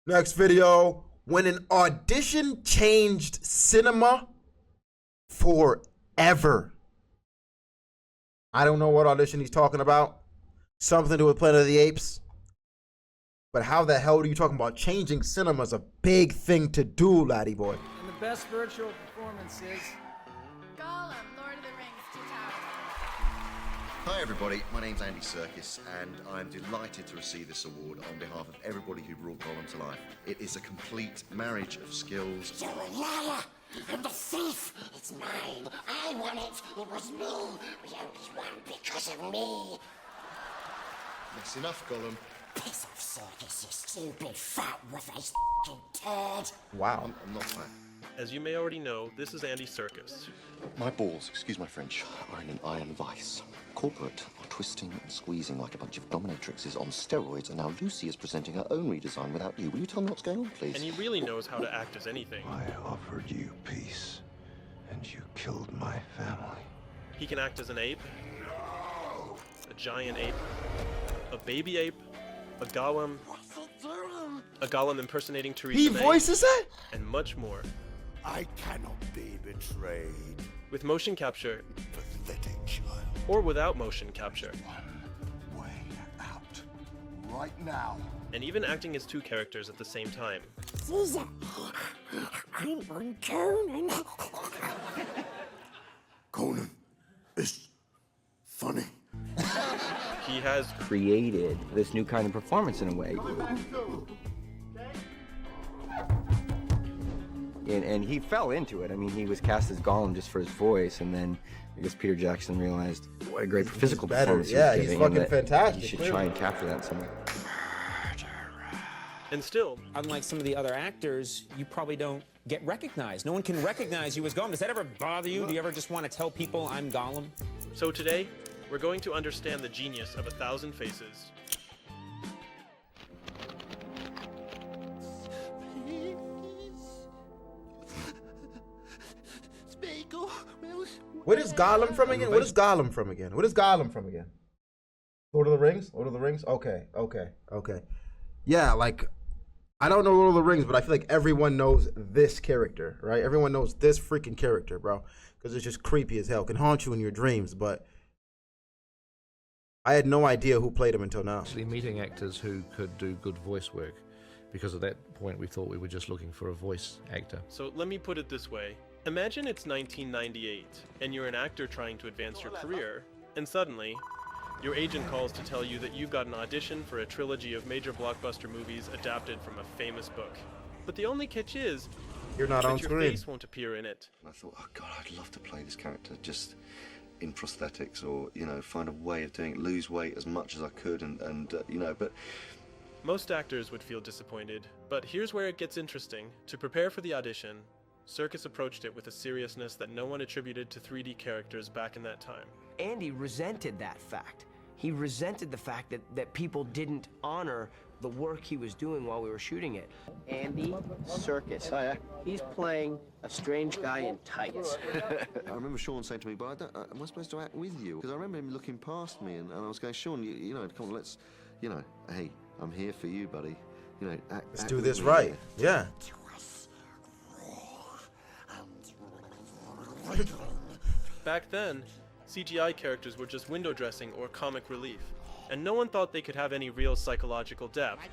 Next video. When an audition changed cinema forever. I don't know what audition he's talking about. Something to do with Planet of the Apes. But how the hell are you talking about changing cinema is a big thing to do, laddie boy. And the best virtual performance is Gollum, Lord of the Rings, Two Towers. Hi everybody, my name's Andy Serkis and I'm delighted to receive this award on behalf of everybody who brought Gollum to life. It is a complete marriage of skills. You're a liar and a thief. It's mine. I won it. It was me. We only won because of me. That's enough, Gollum. Piss off, Circus, you stupid fat with a turd. Wow. I'm not fat. As you may already know, this is Andy Serkis. My balls, excuse my French, are in an iron vice. Corporate are twisting and squeezing like a bunch of dominatrixes on steroids, and now Lucy is presenting her own redesign without you. Will you tell me what's going on, please? And he really knows how to act as anything. I offered you peace, and you killed my family. He can act as an ape, a giant ape, a baby ape, a Gollum impersonating Theresa He May, voices it? and much more. I cannot be betrayed. With motion capture, Pathetic child. or without motion capture, One way out. Right now. and even acting as two characters at the same time. Caesar, I'm on Conan. Conan is funny. He has created this new kind of performance in a way. And he fell into it. I mean, he was cast as Gollum just for his voice, and then I guess Peter Jackson realized what a great physical performance Yeah, he was he's giving, and fucking that fantastic, he should clearly. try and capture that in some way. And still, unlike some of the other actors, you probably don't get recognized. No one can recognize you as Gollum. Does that ever bother you? Do you ever just want to tell people I'm Gollum? so today, we're going to understand the genius of 1,000 faces. What is Gollum from again? What is Gollum from again? What is Gollum from again? Lord of the Rings? Lord of the Rings? Okay. Yeah, like, I don't know Lord of the Rings, but I feel like everyone knows this character, right? Everyone knows this freaking character, bro. Because it's just creepy as hell. Can haunt you in your dreams, but I had no idea who played him until now. Actually meeting actors who could do good voice work, because at that point we thought we were just looking for a voice actor. So let me put it this way. Imagine it's 1998, and you're an actor trying to advance your career, and suddenly, your agent calls to tell you that you've got an audition for a trilogy of major blockbuster movies adapted from a famous book. But the only catch is, You're not that on your screen. face won't appear in it. And I thought, oh God, I'd love to play this character just in prosthetics, or, you know, find a way of doing it, lose weight as much as I could, and you know, but Most actors would feel disappointed, but here's where it gets interesting. To prepare for the audition, Serkis approached it with a seriousness that no one attributed to 3D characters back in that time. Andy resented that fact. He resented the fact that people didn't honor the work he was doing while we were shooting it. Andy Serkis. Oh, yeah. He's playing a strange guy in tights. I remember Sean saying to me, but am I supposed to act with you? Because I remember him looking past me, and I was going, Sean, you know, come on, let's, you know, hey, I'm here for you, buddy. You know, Let's act do with this me right. here. Yeah. Back then, CGI characters were just window dressing or comic relief, and no one thought they could have any real psychological depth. I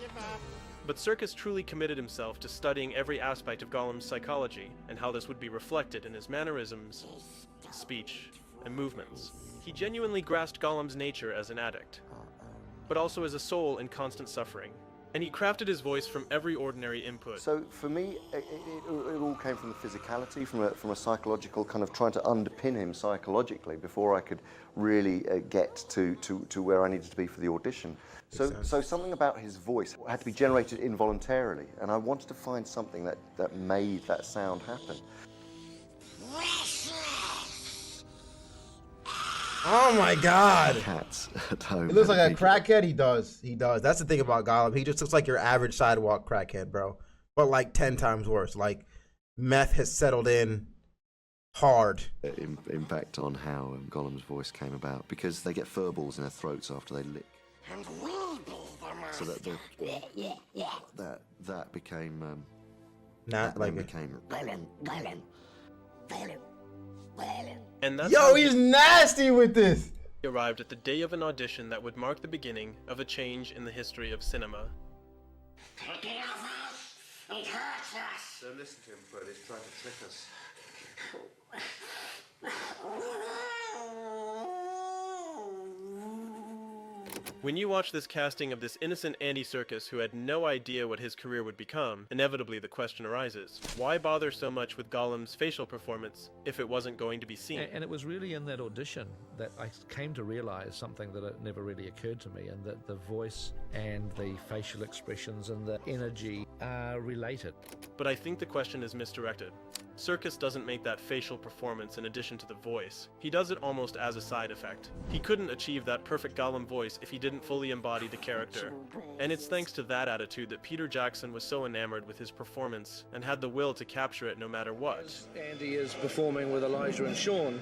give up. But Serkis truly committed himself to studying every aspect of Gollum's psychology and how this would be reflected in his mannerisms, speech, and movements. He genuinely grasped Gollum's nature as an addict, but also as a soul in constant suffering. And he crafted his voice from every ordinary input. So for me, it all came from the physicality, from a psychological kind of trying to underpin him psychologically before I could really get to where I needed to be for the audition. So something about his voice had to be generated involuntarily, and I wanted to find something that made that sound happen. Oh my God. Cats at home. He looks like a crackhead. He does. That's the thing about Gollum. He just looks like your average sidewalk crackhead, bro. But like 10 times worse. Like meth has settled in hard. Impact on how Gollum's voice came about, because they get fur balls in their throats after they lick. And we'll be the So that that became Not like became And that's Yo, how he's nasty with this. he arrived at the day of an audition that would mark the beginning of a change in the history of cinema. Take it off us! It hurts us! Don't listen to him, Fred. He's trying to trick us. When you watch this casting of this innocent Andy Serkis who had no idea what his career would become, inevitably the question arises, why bother so much with Gollum's facial performance if it wasn't going to be seen? And it was really in that audition that I came to realize something that it never really occurred to me, and that the voice and the facial expressions and the energy are related. But I think the question is misdirected. Serkis doesn't make that facial performance in addition to the voice. He does it almost as a side effect. He couldn't achieve that perfect Gollum voice if he didn't fully embody the character. And it's thanks to that attitude that Peter Jackson was so enamored with his performance and had the will to capture it no matter what. Andy is performing with Elijah and Sean.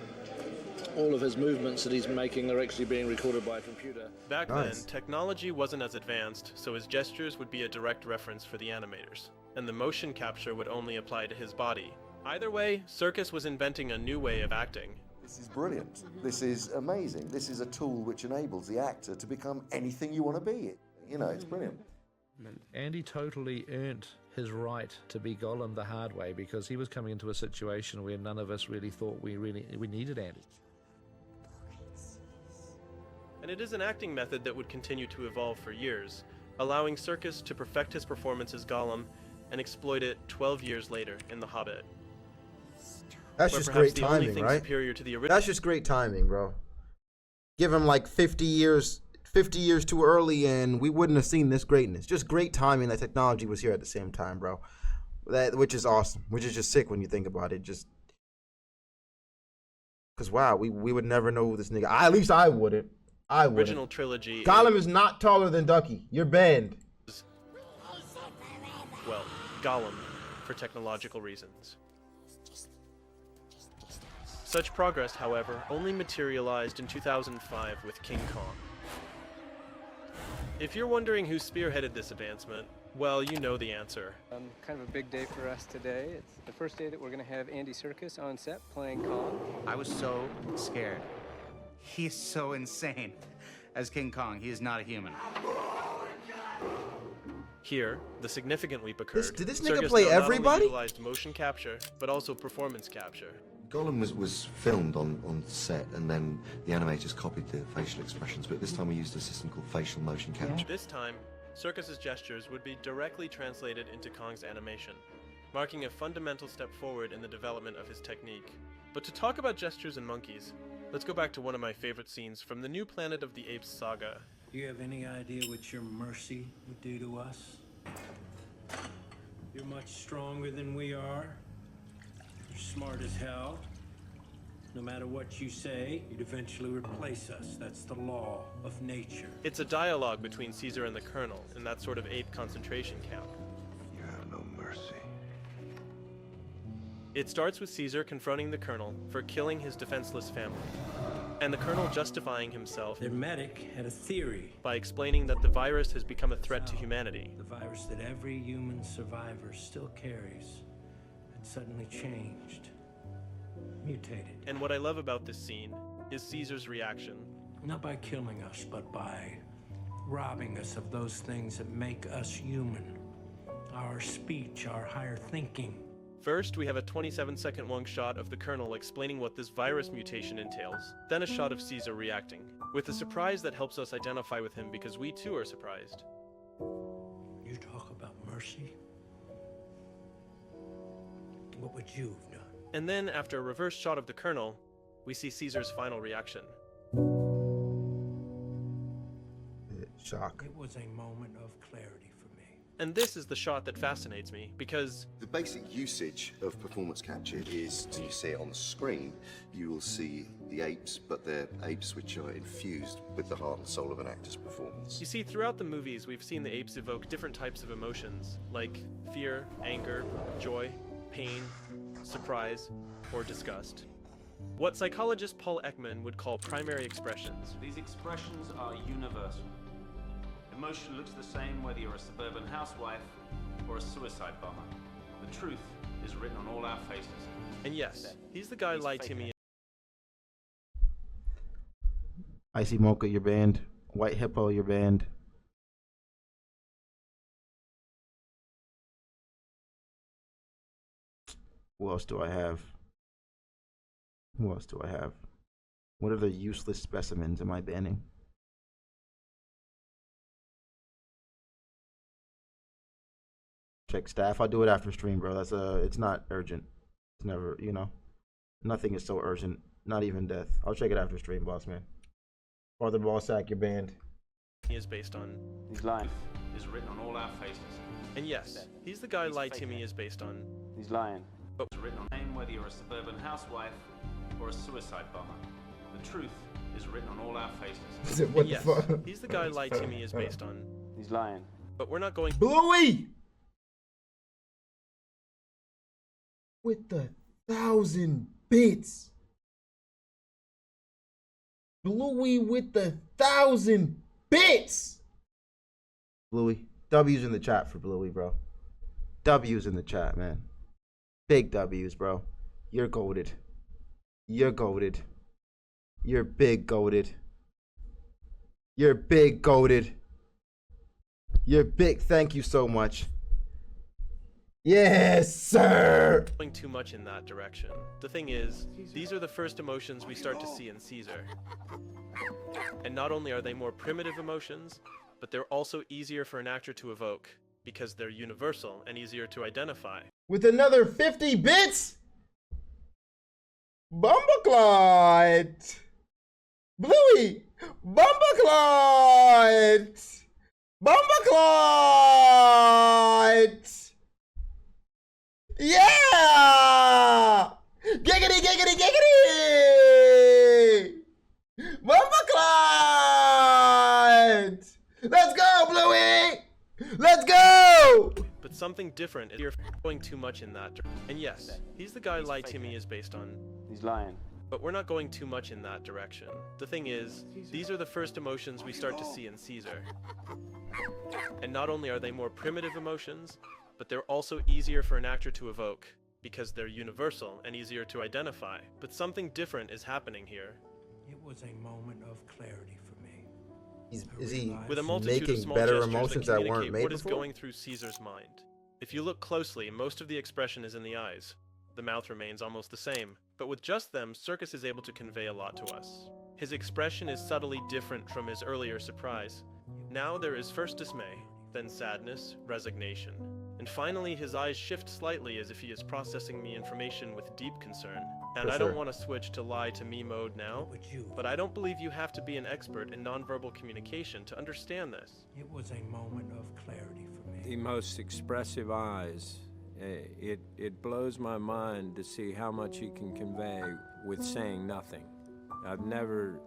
All of his movements that he's making are actually being recorded by a computer. Back then, technology wasn't as advanced, so his gestures would be a direct reference for the animators, and the motion capture would only apply to his body. Either way, Serkis was inventing a new way of acting. This is brilliant. This is amazing. This is a tool which enables the actor to become anything you want to be. You know, it's brilliant. Andy totally earned his right to be Gollum the hard way, because he was coming into a situation where none of us really thought we needed Andy. And it is an acting method that would continue to evolve for years, allowing Serkis to perfect his performance as Gollum and exploit it 12 years later in The Hobbit. That's where just perhaps great the only timing, thing right? superior to the original. That's just great timing, bro. Give him like 50 years too early, and we wouldn't have seen this greatness. Just great timing that technology was here at the same time, bro. Which is awesome. Which is just sick when you think about it. Just because wow, we would never know who this nigga. At least I wouldn't. I wouldn't. Original trilogy. Gollum is not taller than Ducky. You're banned. Well, Gollum, for technological reasons. Such progress, however, only materialized in 2005 with King Kong. If you're wondering who spearheaded this advancement, well, you know the answer. Kind of a big day for us today. It's the first day that we're going to have Andy Serkis on set playing Kong. I was so scared. He is so insane. As King Kong, he is not a human. Here, the significant leap occurred. Did this nigga Serkis play not only everybody? utilized motion capture, but also performance capture. Gollum was filmed on set, and then the animators copied the facial expressions, but this time we used a system called facial motion capture. This time, Serkis's gestures would be directly translated into Kong's animation, marking a fundamental step forward in the development of his technique. But to talk about gestures and monkeys, let's go back to one of my favorite scenes from the new Planet of the Apes saga. Do you have any idea what your mercy would do to us? You're much stronger than we are. You're smart as hell. No matter what you say, you'd eventually replace us. That's the law of nature. It's a dialogue between Caesar and the Colonel in that sort of ape concentration camp. You have no mercy. It starts with Caesar confronting the Colonel for killing his defenseless family, and the Colonel justifying himself. Their medic had a theory. By explaining that the virus has become a threat to humanity. The virus that every human survivor still carries had suddenly changed, mutated. And what I love about this scene is Caesar's reaction. Not by killing us, but by robbing us of those things that make us human. Our speech, our higher thinking. First, we have a 27-second long shot of the Colonel explaining what this virus mutation entails, then a shot of Caesar reacting, with a surprise that helps us identify with him because we too are surprised. You talk about mercy? What would you have done? And then, after a reverse shot of the Colonel, we see Caesar's final reaction. Shock. It was a moment of clarity for me. And this is the shot that fascinates me, because the basic usage of performance capture is, you see it on the screen, you will see the apes, but they're apes which are infused with the heart and soul of an actor's performance. you see, throughout the movies, we've seen the apes evoke different types of emotions, like fear, anger, joy, pain, surprise, or disgust. What psychologist Paul Ekman would call primary expressions. These expressions are universal. Emotion looks the same whether you're a suburban housewife or a suicide bomber. The truth is written on all our faces. And yes, he's the guy lied to me. Icy Mocha, your band. White Hippo, your band. Who else do I have? Who else do I have? What other useless specimens am I banning? Check staff. I'll do it after stream, bro. That's it's not urgent. It's never, you know. Nothing is so urgent. Not even death. I'll check it after stream, boss man. Father Ballsack, your band. He is based on His life is written on all our faces. And yes, he's the guy lied to me is based on He's lying. But it's written on name whether you're a suburban housewife or a suicide bomber. The truth is written on all our faces. What and yes, the fuck? he's the guy lied to me is based on He's lying. But we're not going Bluey! With the 1,000 bits. Bluey with the 1,000 bits. Bluey. W's in the chat for Bluey, bro. W's in the chat, man. Big W's, bro. You're goated. You're goated. You're big goated. You're big goated. You're big. Thank you so much. Yes, sir. going too much in that direction. The thing is, these are the first emotions we start to see in Caesar. And not only are they more primitive emotions, but they're also easier for an actor to evoke because they're universal and easier to identify. With another 50 bits? Bumbleclot! Bluey! Bumbleclot! Bumbleclot! Yeah! Giggity, giggity, giggity! Bumbleclot! Let's go, Bluey! Let's go! But something different is you're going too much in that direction. And yes, he's the guy lied to me is based on He's lying. But we're not going too much in that direction. The thing is, these are the first emotions we start to see in Caesar. And not only are they more primitive emotions, but they're also easier for an actor to evoke because they're universal and easier to identify. But something different is happening here. It was a moment of clarity for me. Is he With a multitude of making small better gestures emotions that that weren't communicate made what is before? going through Caesar's mind. If you look closely, most of the expression is in the eyes. The mouth remains almost the same, but with just them, Circus is able to convey a lot to us. His expression is subtly different from his earlier surprise. Now there is first dismay, then sadness, resignation, and finally his eyes shift slightly as if he is processing me information with deep concern. And I don't want to switch to lie to me mode now, but I don't believe you have to be an expert in nonverbal communication to understand this. It was a moment of clarity for me. The most expressive eyes. It blows my mind to see how much he can convey with saying nothing. I've never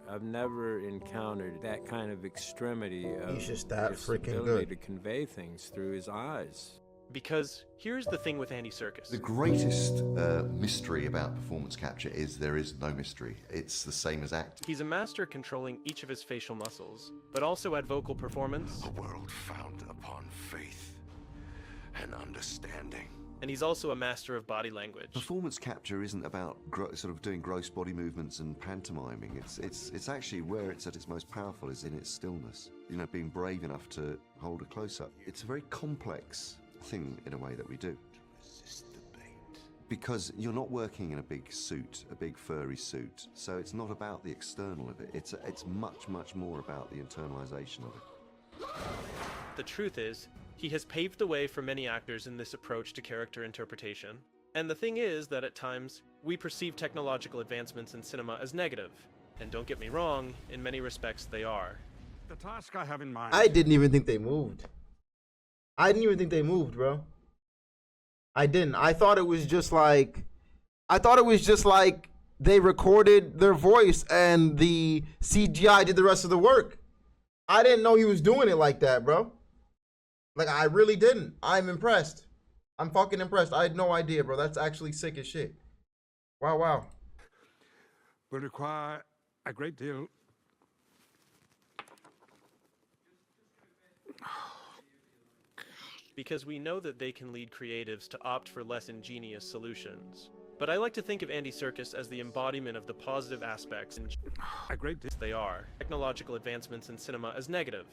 encountered that kind of extremity of He's just that his freaking ability good. to convey things through his eyes. Because here's the thing with Andy Serkis. The greatest mystery about performance capture is there is no mystery. It's the same as acting. He's a master controlling each of his facial muscles, but also at vocal performance. A world founded upon faith and understanding. And he's also a master of body language. Performance capture isn't about sort of doing gross body movements and pantomiming. It's actually where it's at its most powerful is in its stillness. You know, being brave enough to hold a close-up. It's a very complex thing in a way that we do. Because you're not working in a big suit, a big furry suit. So it's not about the external of it. It's much, much more about the internalization of it. The truth is, he has paved the way for many actors in this approach to character interpretation. And the thing is that at times, we perceive technological advancements in cinema as negative. And don't get me wrong, in many respects they are. The task I have in mind. I didn't even think they moved. I didn't even think they moved, bro. I didn't. I thought it was just like they recorded their voice and the CGI did the rest of the work. I didn't know he was doing it like that, bro. Like, I really didn't. I'm impressed. I'm fucking impressed. I had no idea, bro. That's actually sick as shit. Wow, wow. Will require a great deal because we know that they can lead creatives to opt for less ingenious solutions. But I like to think of Andy Serkis as the embodiment of the positive aspects and they are. Technological advancements in cinema as negative.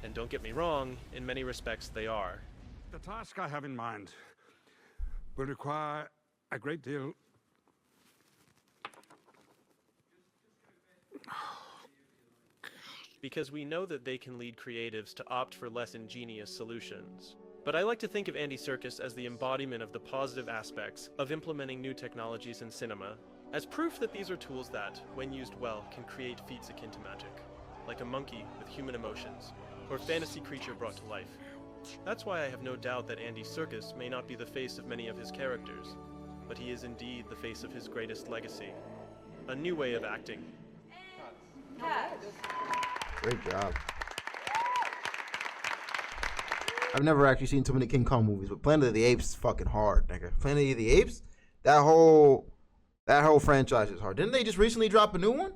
And don't get me wrong, in many respects they are. The task I have in mind will require a great deal because we know that they can lead creatives to opt for less ingenious solutions. But I like to think of Andy Serkis as the embodiment of the positive aspects of implementing new technologies in cinema, as proof that these are tools that, when used well, can create feats akin to magic, like a monkey with human emotions, or a fantasy creature brought to life. That's why I have no doubt that Andy Serkis may not be the face of many of his characters, but he is indeed the face of his greatest legacy. A new way of acting. Great job. I've never actually seen too many King Kong movies, but Planet of the Apes is fucking hard, nigga. Planet of the Apes, that whole franchise is hard. Didn't they just recently drop a new one?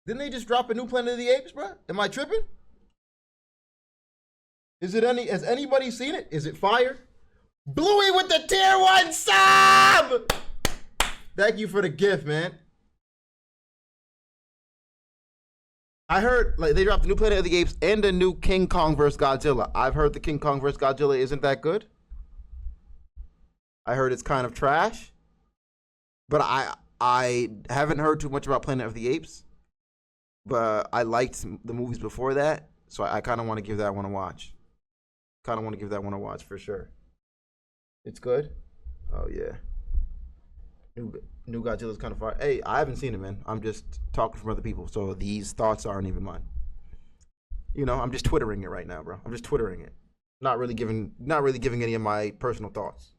Didn't they just drop a new Planet of the Apes, bro? Am I tripping? Has anybody seen it? Is it fire? Bluey with the tier 1 sub! Thank you for the gift, man. I heard like they dropped the new Planet of the Apes and a new King Kong vs. Godzilla. I've heard the King Kong vs. Godzilla isn't that good. I heard it's kind of trash. But I haven't heard too much about Planet of the Apes. But I liked the movies before that, so I kind of want to give that one a watch. For sure. It's good. Oh yeah. New Godzilla's kind of far. Hey, I haven't seen it, man. I'm just talking from other people, so these thoughts aren't even mine. You know, I'm just twittering it right now, bro. I'm just twittering it. Not really giving any of my personal thoughts.